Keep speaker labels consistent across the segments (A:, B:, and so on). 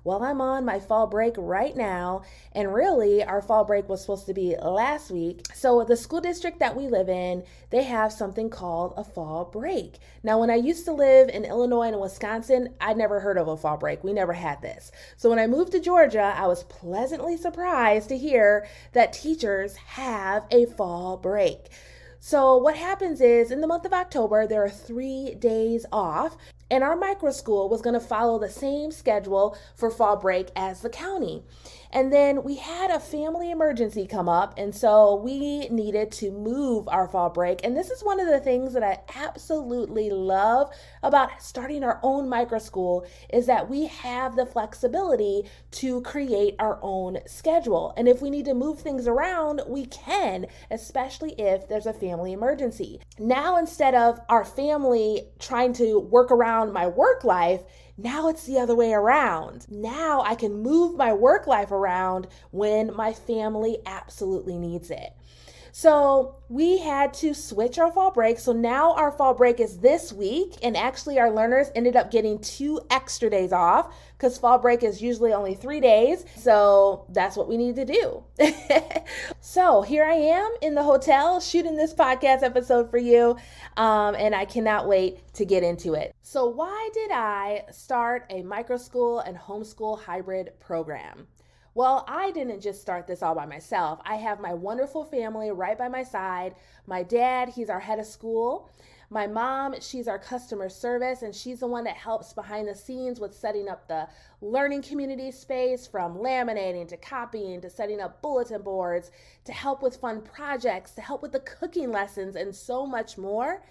A: Well, I'm on my fall break right now, and really our fall break was supposed to be last week. So the school district that we live in, they have something called a fall break. Now, when I used to live in Illinois and Wisconsin, I never heard of a fall break. We never had this. So when I moved to Georgia, I was pleasantly surprised to hear that teachers have a fall break. So what happens is in the month of October, there are 3 days off, and our micro school was going to follow the same schedule for fall break as the county. And then we had a family emergency come up, and so we needed to move our fall break. And this is one of the things that I absolutely love about starting our own micro school is that we have the flexibility to create our own schedule. And if we need to move things around, we can, especially if there's a family emergency. Now, instead of our family trying to work around my work life, now it's the other way around. Now I can move my work life around when my family absolutely needs it. So we had to switch our fall break. So now our fall break is this week, and actually our learners ended up getting 2 extra days off because fall break is usually only 3 days. So that's what we need to do. So here I am in the hotel shooting this podcast episode for you, and I cannot wait to get into it. So why did I start a microschool and homeschool hybrid program? Well, I didn't just start this all by myself. I have my wonderful family right by my side. My dad, he's our head of school. My mom, she's our customer service, and she's the one that helps behind the scenes with setting up the learning community space, from laminating to copying to setting up bulletin boards, to help with fun projects, to help with the cooking lessons, and so much more.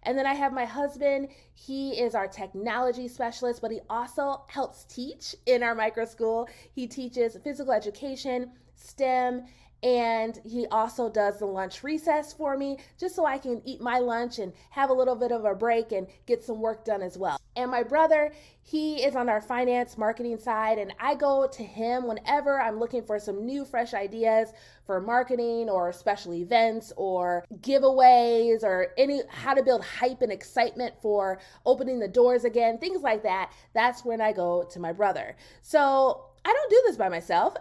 A: And then I have my husband. He is our technology specialist, but he also helps teach in our micro school. He teaches physical education, STEM, and he also does the lunch recess for me, just so I can eat my lunch and have a little bit of a break and get some work done as well. And my brother, he is on our finance marketing side, and I go to him whenever I'm looking for some new, fresh ideas for marketing or special events or giveaways or how to build hype and excitement for opening the doors again, things like that. That's when I go to my brother. So I don't do this by myself,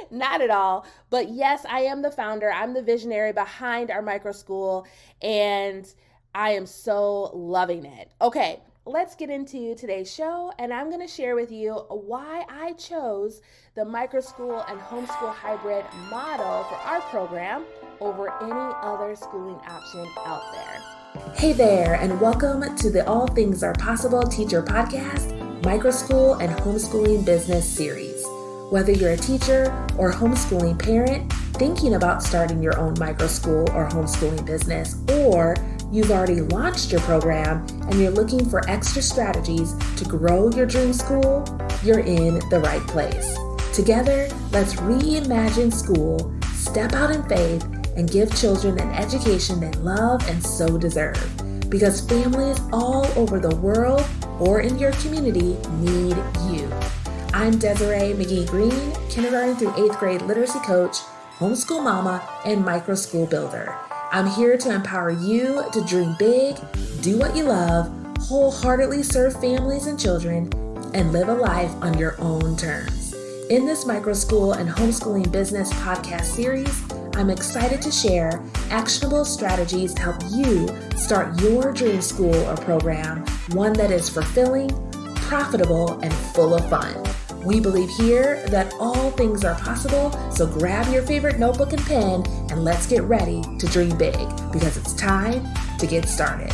A: not at all. But yes, I am the founder. I'm the visionary behind our micro school, and I am so loving it. Okay, let's get into today's show, and I'm going to share with you why I chose the micro school and homeschool hybrid model for our program over any other schooling option out there. Hey there, and welcome to the All Things Are Possible Teacher Podcast, Microschool and Homeschooling Business Series. Whether you're a teacher or homeschooling parent thinking about starting your own microschool or homeschooling business, or you've already launched your program and you're looking for extra strategies to grow your dream school, you're in the right place. Together, let's reimagine school, step out in faith, and give children an education they love and so deserve. Because families all over the world or in your community need you. I'm Desiree McGee-Greene, kindergarten through 8th grade literacy coach, homeschool mama, and micro school builder. I'm here to empower you to dream big, do what you love, wholeheartedly serve families and children, and live a life on your own terms. In this micro school and homeschooling business podcast series, I'm excited to share actionable strategies to help you start your dream school or program, one that is fulfilling, profitable, and full of fun. We believe here that all things are possible, so grab your favorite notebook and pen and let's get ready to dream big, because it's time to get started.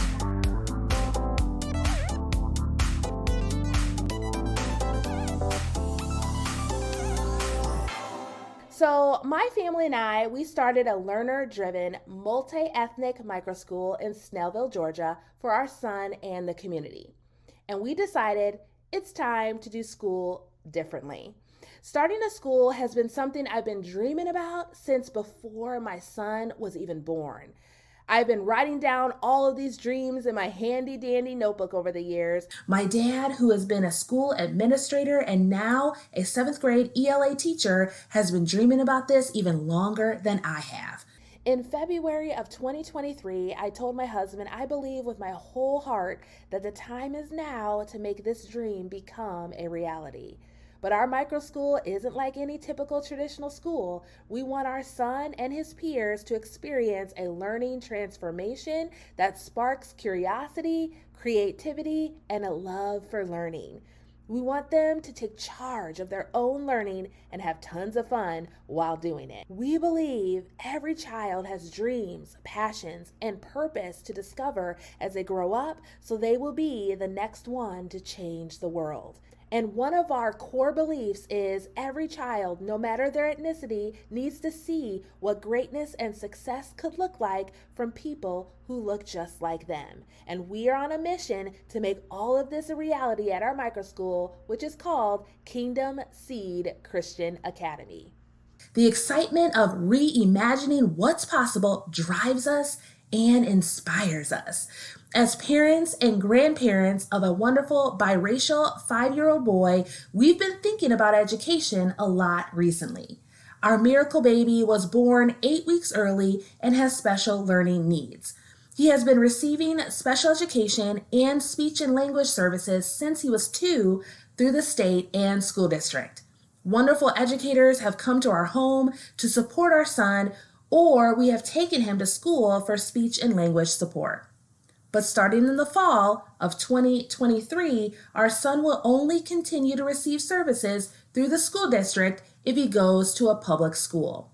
A: So my family and I, we started a learner-driven, multi-ethnic microschool in Snellville, Georgia for our son and the community. And we decided it's time to do school differently. Starting a school has been something I've been dreaming about since before my son was even born. I've been writing down all of these dreams in my handy dandy notebook over the years. My dad, who has been a school administrator and now a 7th grade ELA teacher, has been dreaming about this even longer than I have. In February of 2023, I told my husband I believe with my whole heart that the time is now to make this dream become a reality. But our micro school isn't like any typical traditional school. We want our son and his peers to experience a learning transformation that sparks curiosity, creativity, and a love for learning. We want them to take charge of their own learning and have tons of fun while doing it. We believe every child has dreams, passions, and purpose to discover as they grow up, so they will be the next one to change the world. And one of our core beliefs is every child, no matter their ethnicity, needs to see what greatness and success could look like from people who look just like them. And we are on a mission to make all of this a reality at our microschool, which is called Kingdom Seed Christian Academy.
B: The excitement of reimagining what's possible drives us and inspires us. As parents and grandparents of a wonderful biracial 5-year-old boy, we've been thinking about education a lot recently. Our miracle baby was born 8 weeks early and has special learning needs. He has been receiving special education and speech and language services since he was 2 through the state and school district. Wonderful educators have come to our home to support our son, or we have taken him to school for speech and language support. But starting in the fall of 2023, our son will only continue to receive services through the school district if he goes to a public school.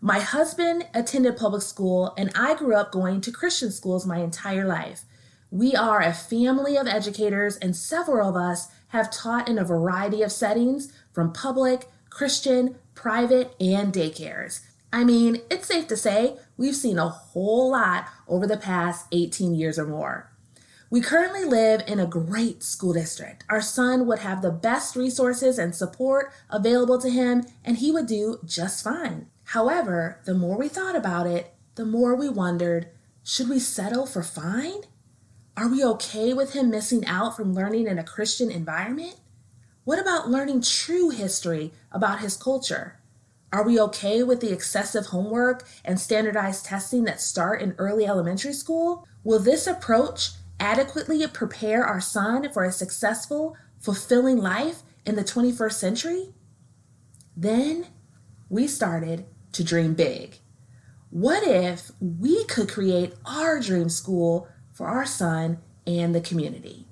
B: My husband attended public school, and I grew up going to Christian schools my entire life. We are a family of educators, and several of us have taught in a variety of settings, from public, Christian, private, and daycares. I mean, it's safe to say we've seen a whole lot over the past 18 years or more. We currently live in a great school district. Our son would have the best resources and support available to him, and he would do just fine. However, the more we thought about it, the more we wondered, should we settle for fine? Are we okay with him missing out from learning in a Christian environment? What about learning true history about his culture? Are we okay with the excessive homework and standardized testing that start in early elementary school? Will this approach adequately prepare our son for a successful, fulfilling life in the 21st century? Then we started to dream big. What if we could create our dream school for our son and the community?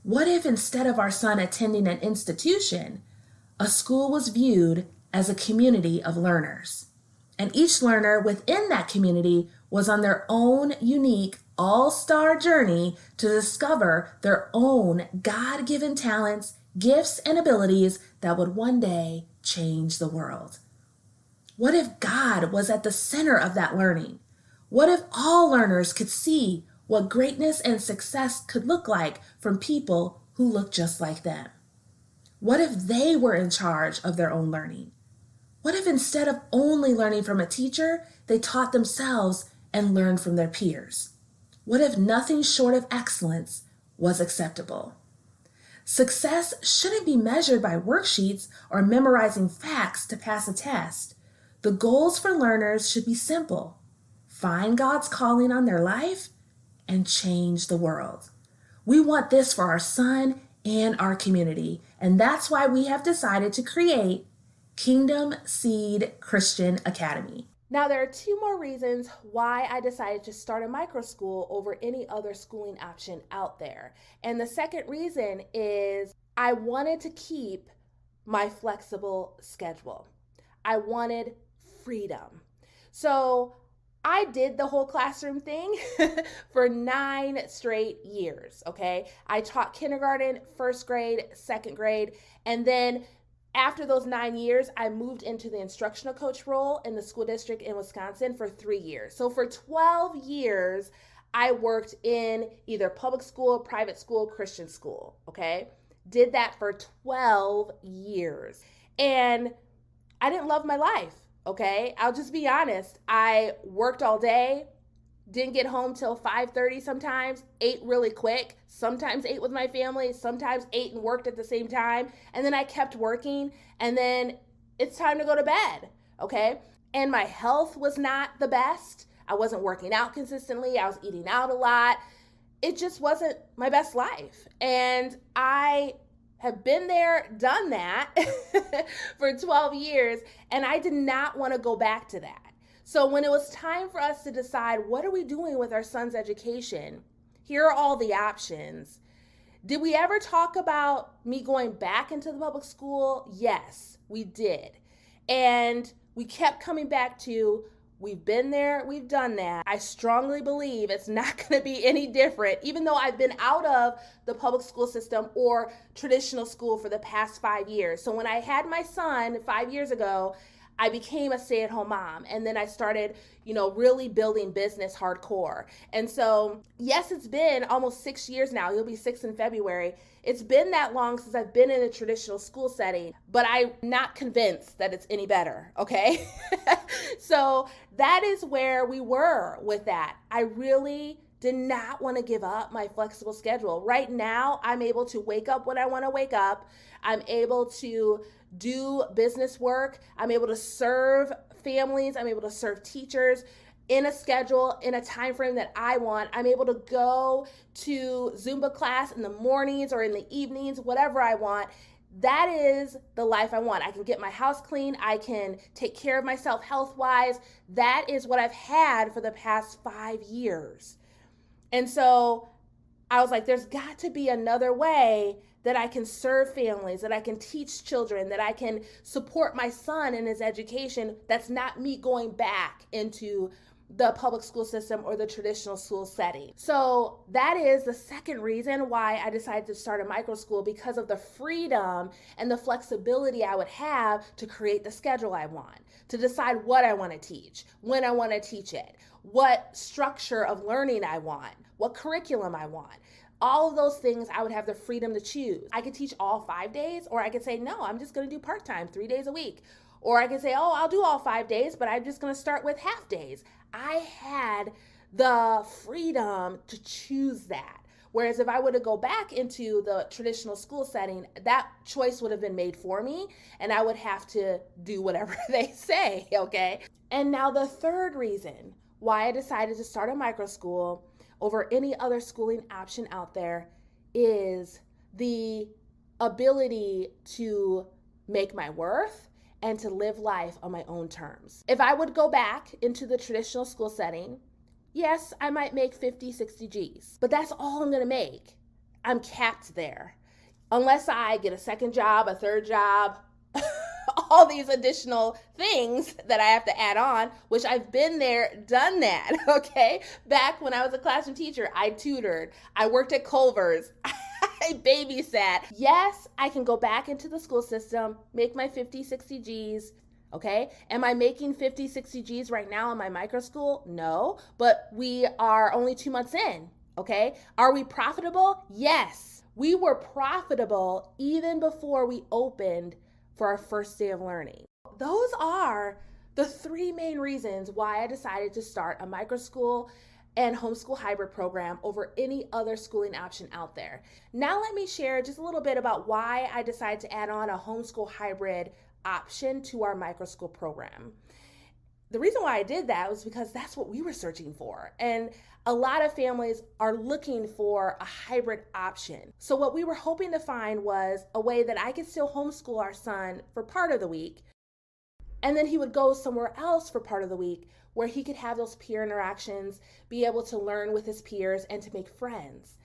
B: What if instead of our son attending an institution, a school was viewed as a community of learners, and each learner within that community was on their own unique all-star journey to discover their own God-given talents, gifts, and abilities that would one day change the world? What if God was at the center of that learning? What if all learners could see what greatness and success could look like from people who look just like them? What if they were in charge of their own learning? What if instead of only learning from a teacher, they taught themselves and learned from their peers? What if nothing short of excellence was acceptable? Success shouldn't be measured by worksheets or memorizing facts to pass a test. The goals for learners should be simple: find God's calling on their life and change the world. We want this for our son and our community, and that's why we have decided to create Kingdom Seed Christian Academy.
A: Now, there are 2 more reasons why I decided to start a micro school over any other schooling option out there. And the second reason is I wanted to keep my flexible schedule. I wanted freedom. So I did the whole classroom thing for 9 straight years, okay? I taught kindergarten, 1st grade, 2nd grade, and then after those 9 years, I moved into the instructional coach role in the school district in Wisconsin for 3 years. So for 12 years, I worked in either public school, private school, Christian school, okay? Did that for 12 years. And I didn't love my life, okay? I'll just be honest. I worked all day, didn't get home till 5:30 sometimes, ate really quick, sometimes ate with my family, sometimes ate and worked at the same time, and then I kept working, and then it's time to go to bed, okay? and my health was not the best. I wasn't working out consistently. I was eating out a lot. It just wasn't my best life. And I have been there, done that for 12 years, and I did not want to go back to that. So when it was time for us to decide what are we doing with our son's education, here are all the options. Did we ever talk about me going back into the public school? Yes, we did. And we kept coming back to, we've been there, we've done that. I strongly believe it's not going to be any different, even though I've been out of the public school system or traditional school for the past 5 years. So when I had my son 5 years ago, I became a stay-at-home mom, and then I started, really building business hardcore. And so, yes, it's been almost 6 years now. He'll be 6 in February. It's been that long since I've been in a traditional school setting, but I'm not convinced that it's any better, okay? So that is where we were with that. I really did not want to give up my flexible schedule. Right now, I'm able to wake up when I want to wake up. I'm able to do business work. I'm able to serve families. I'm able to serve teachers in a schedule, in a time frame that I want. I'm able to go to Zumba class in the mornings or in the evenings, whatever I want. That is the life I want. I can get my house clean. I can take care of myself health-wise. That is what I've had for the past 5 years. And so I was like, there's got to be another way that I can serve families, that I can teach children, that I can support my son in his education. That's not me going back into the public school system or the traditional school setting. So that is the second reason why I decided to start a microschool, because of the freedom and the flexibility I would have to create the schedule I want, to decide what I want to teach, when I want to teach it, what structure of learning I want, what curriculum I want. All of those things I would have the freedom to choose. I could teach all 5 days, or I could say, no, I'm just going to do part-time 3 days a week. Or I could say, oh, I'll do all 5 days, but I'm just going to start with half days. I had the freedom to choose that. Whereas if I were to go back into the traditional school setting, that choice would have been made for me, and I would have to do whatever they say, okay? And now the third reason why I decided to start a microschool over any other schooling option out there is the ability to make my worth and to live life on my own terms. If I would go back into the traditional school setting, yes, I might make 50, 60 G's, but that's all I'm gonna make. I'm capped there. Unless I get a second job, a third job, all these additional things that I have to add on, which I've been there, done that, okay? Back when I was a classroom teacher, I tutored, I worked at Culver's, I babysat. Yes, I can go back into the school system, make my 50, 60 G's, okay? Am I making 50, 60 G's right now in my micro school? No, but we are only 2 months in, okay? Are we profitable? Yes. We were profitable even before we opened for our first day of learning. Those are the 3 main reasons why I decided to start a microschool and homeschool hybrid program over any other schooling option out there. Now let me share just a little bit about why I decided to add on a homeschool hybrid option to our microschool program. The reason why I did that was because that's what we were searching for. And a lot of families are looking for a hybrid option. So what we were hoping to find was a way that I could still homeschool our son for part of the week, and then he would go somewhere else for part of the week where he could have those peer interactions, be able to learn with his peers, and to make friends.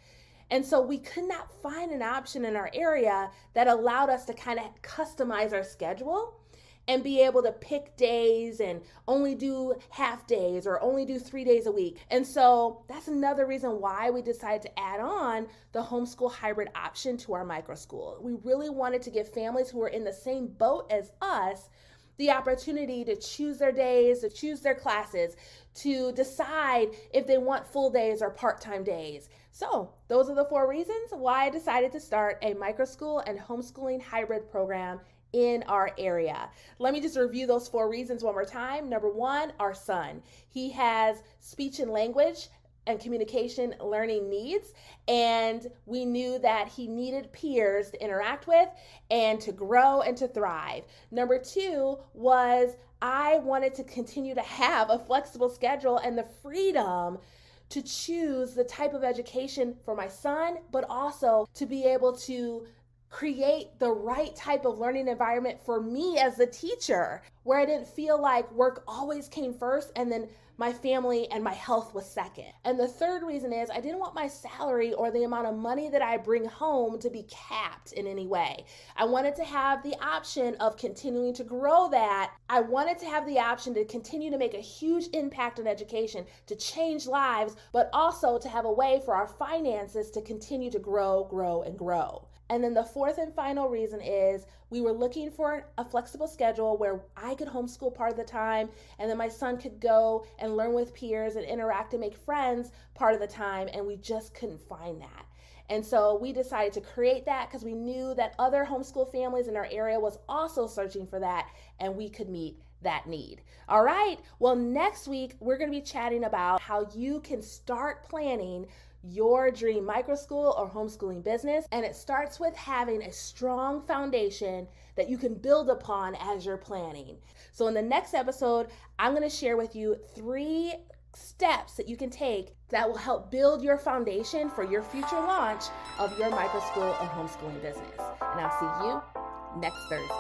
A: And so we could not find an option in our area that allowed us to kind of customize our schedule and be able to pick days and only do half days or only do 3 days a week. And so that's another reason why we decided to add on the homeschool hybrid option to our microschool. We really wanted to give families who are in the same boat as us the opportunity to choose their days, to choose their classes, to decide if they want full days or part-time days. So those are the 4 reasons why I decided to start a microschool and homeschooling hybrid program in our area. Let me just review those 4 reasons one more time. Number 1, our son. He has speech and language and communication learning needs, and we knew that he needed peers to interact with and to grow and to thrive. Number 2 was I wanted to continue to have a flexible schedule and the freedom to choose the type of education for my son, but also to be able to create the right type of learning environment for me as the teacher, where I didn't feel like work always came first and then my family and my health was second. And the third reason is I didn't want my salary or the amount of money that I bring home to be capped in any way. I wanted to have the option of continuing to grow that. I wanted to have the option to continue to make a huge impact on education, to change lives, but also to have a way for our finances to continue to grow, and grow. And then the fourth and final reason is we were looking for a flexible schedule where I could homeschool part of the time and then my son could go and learn with peers and interact and make friends part of the time, and we just couldn't find that. And so we decided to create that because we knew that other homeschool families in our area was also searching for that, and we could meet that need. All right, well, next week we're going to be chatting about how you can start planning your dream microschool or homeschooling business. And it starts with having a strong foundation that you can build upon as you're planning. So in the next episode, I'm going to share with you 3 steps that you can take that will help build your foundation for your future launch of your microschool or homeschooling business. And I'll see you next Thursday.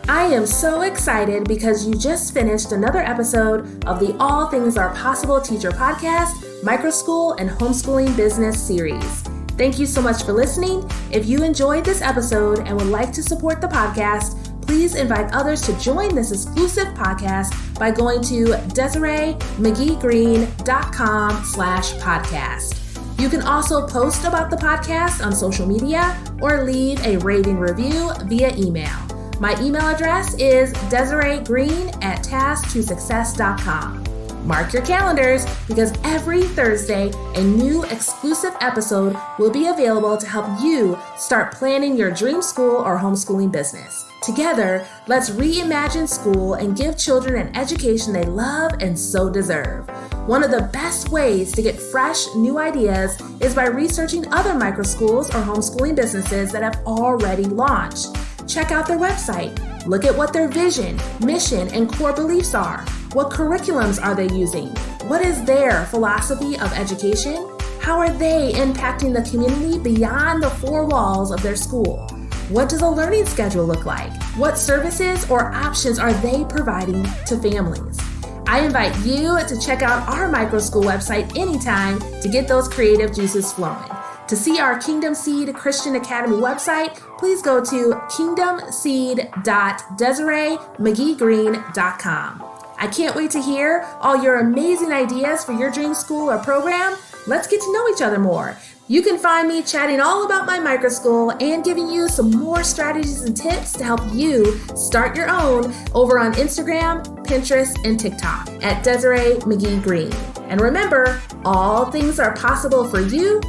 B: I am so excited because you just finished another episode of the All Things Are Possible Teacher Podcast, Microschool and Homeschooling Business Series. Thank you so much for listening. If you enjoyed this episode and would like to support the podcast, please invite others to join this exclusive podcast by going to DesireeMcGee-Greene.com/podcast. You can also post about the podcast on social media or leave a rating review via email. My email address is DesireeGreene@task2success.com. Mark your calendars because every Thursday, a new exclusive episode will be available to help you start planning your dream school or homeschooling business. Together, let's reimagine school and give children an education they love and so deserve. One of the best ways to get fresh, new ideas is by researching other microschools or homeschooling businesses that have already launched. Check out their website. Look at what their vision, mission, and core beliefs are. What curriculums are they using? What is their philosophy of education? How are they impacting the community beyond the 4 walls of their school? What does a learning schedule look like? What services or options are they providing to families? I invite you to check out our microschool website anytime to get those creative juices flowing. To see our Kingdom Seed Christian Academy website, please go to kingdomseed.DesireeMcGee-Greene.com. I can't wait to hear all your amazing ideas for your dream school or program. Let's get to know each other more. You can find me chatting all about my microschool and giving you some more strategies and tips to help you start your own over on Instagram, Pinterest, and TikTok at Desiree McGee-Greene. And remember, all things are possible for you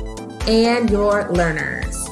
B: and your learners.